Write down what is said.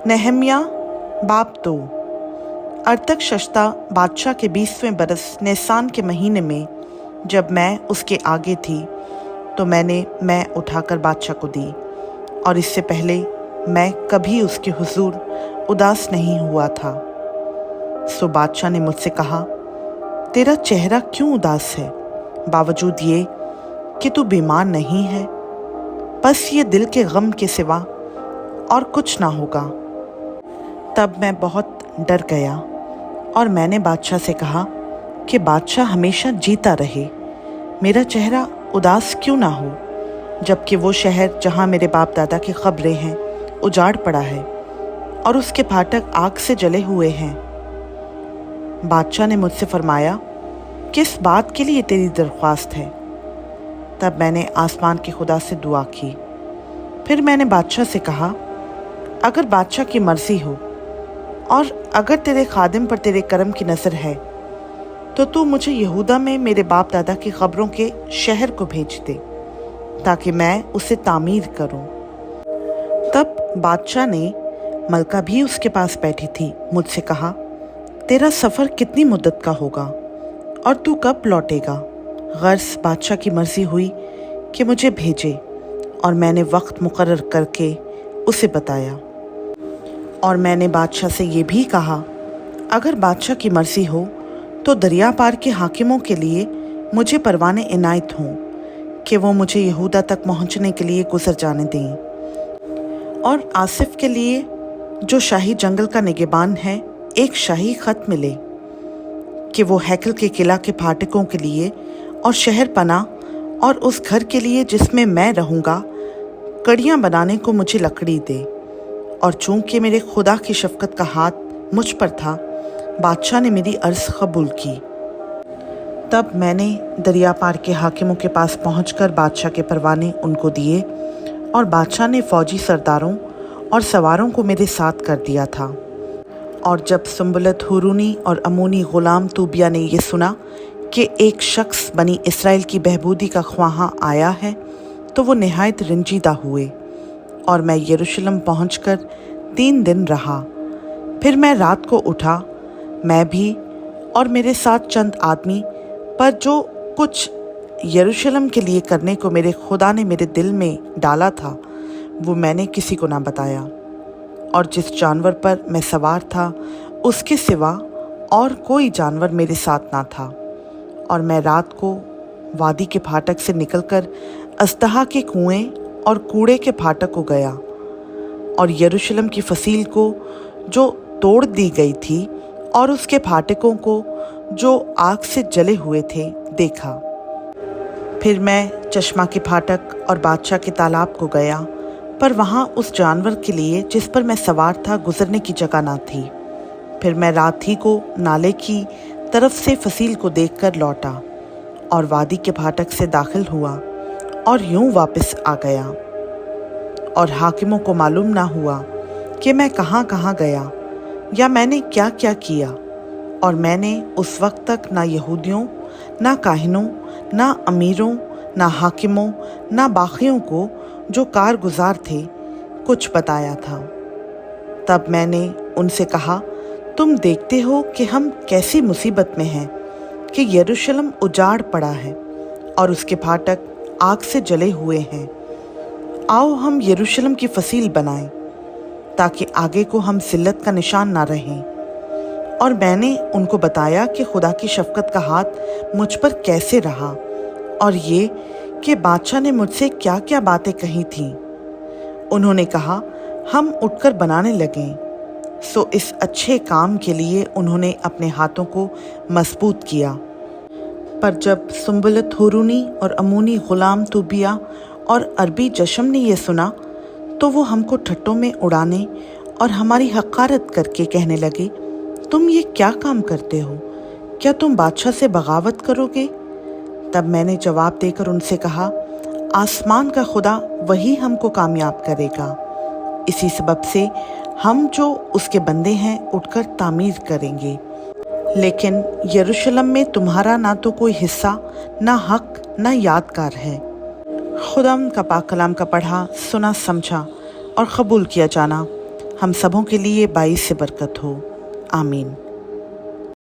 नहम्या बाब 2। अर्तशश्ता बादशाह के 20वें बरस निसान के महीने में जब मैं उसके आगे थी तो मैंने उठाकर बादशाह को दी, और इससे पहले मैं कभी उसके हुजूर उदास नहीं हुआ था। सो बादशाह ने मुझसे कहा, तेरा चेहरा क्यों उदास है, बावजूद ये कि तू बीमार नहीं है? बस ये दिल के गम के सिवा और कुछ ना होगा। तब मैं बहुत डर गया और मैंने बादशाह से कहा कि बादशाह हमेशा जीता रहे, मेरा चेहरा उदास क्यों ना हो, जबकि वो शहर जहाँ मेरे बाप दादा की खबरें हैं उजाड़ पड़ा है और उसके फाटक आग से जले हुए हैं। बादशाह ने मुझसे फरमाया, किस बात के लिए तेरी दरख्वास्त है? तब मैंने आसमान के खुदा से दुआ की। फिर मैंने बादशाह से कहा, अगर बादशाह की मर्जी हो और अगर तेरे खादिम पर तेरे करम की नज़र है तो तू मुझे यहूदा में मेरे बाप दादा की खबरों के शहर को भेज दे ताकि मैं उसे तामीर करूं। तब बादशाह ने, मलका भी उसके पास बैठी थी, मुझसे कहा, तेरा सफ़र कितनी मुद्दत का होगा और तू कब लौटेगा? गर्ज बादशाह की मर्जी हुई कि मुझे भेजे और मैंने वक्त मुकर्रर करके उसे बताया। और मैंने बादशाह से ये भी कहा, अगर बादशाह की मर्जी हो तो दरिया पार के हाकिमों के लिए मुझे परवाने इनायत हों कि वो मुझे यहूदा तक पहुंचने के लिए गुजर जाने दें, और आसिफ के लिए जो शाही जंगल का निगहबान है एक शाही खत मिले कि वो हैकल के किला के फाटकों के लिए और शहर पना और उस घर के लिए जिसमें मैं रहूँगा कड़ियाँ बनाने को मुझे लकड़ी दे। और चूँकि मेरे खुदा की शफकत का हाथ मुझ पर था, बादशाह ने मेरी अर्ज़ कबूल की। तब मैंने दरिया पार के हाकिमों के पास पहुंचकर बादशाह के परवाने उनको दिए, और बादशाह ने फ़ौजी सरदारों और सवारों को मेरे साथ कर दिया था। और जब सुम्बुलत हुरूनी और अमूनी ग़ुलाम तूबिया ने ये सुना कि एक शख्स बनी इसराइल की बहबूदी का ख्वाहां आया है तो वो नहायत रंजीदा हुए, और मैं यरूशलेम पहुंचकर 3 दिन रहा। फिर मैं रात को उठा, मैं भी और मेरे साथ चंद आदमी, पर जो कुछ यरूशलेम के लिए करने को मेरे खुदा ने मेरे दिल में डाला था वो मैंने किसी को ना बताया। और जिस जानवर पर मैं सवार था उसके सिवा और कोई जानवर मेरे साथ ना था। और मैं रात को वादी के फाटक से निकलकर अस्तहा के कुएं और कूड़े के फाटक को गया, और यरूशलेम की फसील को जो तोड़ दी गई थी और उसके फाटकों को जो आग से जले हुए थे देखा। फिर मैं चश्मा के फाटक और बादशाह के तालाब को गया, पर वहाँ उस जानवर के लिए जिस पर मैं सवार था गुजरने की जगह ना थी। फिर मैं रात ही को नाले की तरफ से फसील को देखकर लौटा और वादी के फाटक से दाखिल हुआ और यूं वापस आ गया। और हाकिमों को मालूम ना हुआ कि मैं कहाँ कहाँ गया या मैंने क्या क्या किया। और मैंने उस वक्त तक ना यहूदियों, ना काहिनों, ना अमीरों, ना हाकिमों, ना बाकियों को जो कारगुजार थे कुछ बताया था। तब मैंने उनसे कहा, तुम देखते हो कि हम कैसी मुसीबत में हैं कि यरूशलेम उजाड़ पड़ा है और उसके फाटक आग से जले हुए हैं। आओ हम यरूशलेम की फसील बनाएं ताकि आगे को हम जिल्लत का निशान ना रहें। और मैंने उनको बताया कि खुदा की शफकत का हाथ मुझ पर कैसे रहा, और ये कि बादशाह ने मुझसे क्या क्या बातें कही थीं। उन्होंने कहा, हम उठकर बनाने लगें। सो इस अच्छे काम के लिए उन्होंने अपने हाथों को मजबूत किया। पर जब सुम्बुलत हुरूनी और अमूनी ग़ुलाम तूबिया और अरबी जशम ने यह सुना तो वो हमको ठट्टों में उड़ाने और हमारी हक़ारत करके कहने लगे, तुम ये क्या काम करते हो? क्या तुम बादशाह से बगावत करोगे? तब मैंने जवाब देकर उनसे कहा, आसमान का खुदा वही हमको कामयाब करेगा। इसी सबब से हम जो उसके बंदे हैं उठकर तामीर करेंगे, लेकिन यरूशलेम में तुम्हारा ना तो कोई हिस्सा, ना हक, ना यादगार है। खुदा का पाक कलाम का पढ़ा, सुना, समझा और कबूल किया जाना हम सबों के लिए बाइस से बरकत हो। आमीन।